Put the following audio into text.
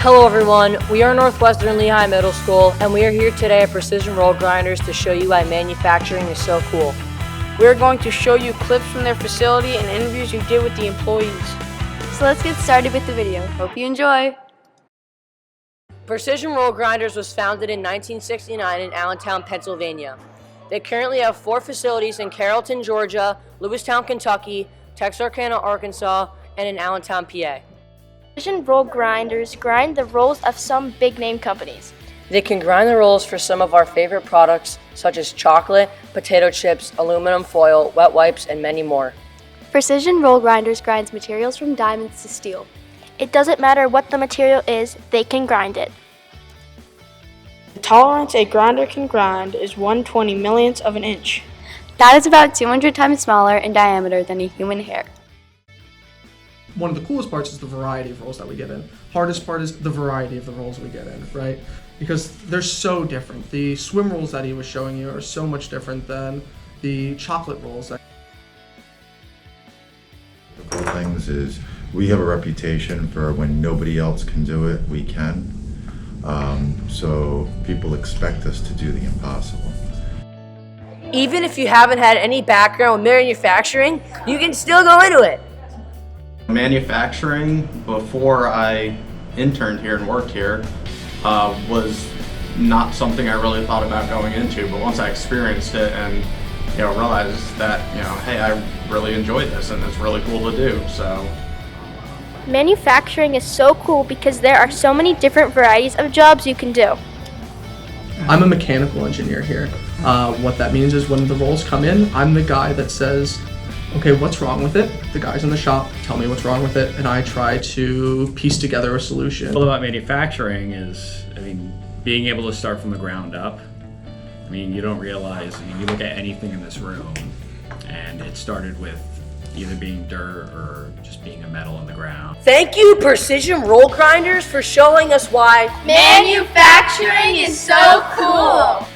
Hello everyone, we are Northwestern Lehigh Middle School and we are here today at Precision Roll Grinders to show you why manufacturing is so cool. We're going to show you clips from their facility and interviews we did with the employees. So let's get started with the video. Hope you enjoy. Precision Roll Grinders was founded in 1969 in Allentown, Pennsylvania. They currently have 4 facilities in Carrollton, Georgia, Lewistown, Kentucky, Texarkana, Arkansas, and in Allentown, PA. Precision Roll Grinders grind the rolls of some big-name companies. They can grind the rolls for some of our favorite products such as chocolate, potato chips, aluminum foil, wet wipes, and many more. Precision Roll Grinders grinds materials from diamonds to steel. It doesn't matter what the material is, they can grind it. The tolerance a grinder can grind is 1/20 millionth of an inch. That is about 200 times smaller in diameter than a human hair. One of the coolest parts is the variety of rolls that we get in. Hardest part is the variety of the rolls we get in, right? Because they're so different. The swim rolls that he was showing you are so much different than the chocolate rolls. The cool things is we have a reputation for when nobody else can do it, we can. So people expect us to do the impossible. Even if you haven't had any background with manufacturing, you can still go into it. Manufacturing, before I interned here and worked here, was not something I really thought about going into, but once I experienced it and realized that, hey, I really enjoyed this and it's really cool to do, so. Manufacturing is so cool because there are so many different varieties of jobs you can do. I'm a mechanical engineer here. What that means is when the rolls come in, I'm the guy that says, okay, what's wrong with it? The guys in the shop tell me what's wrong with it, and I try to piece together a solution. All about manufacturing is, being able to start from the ground up. You don't realize, you look at anything in this room, and it started with either being dirt or just being a metal in the ground. Thank you, Precision Roll Grinders, for showing us why Manufacturing is so cool!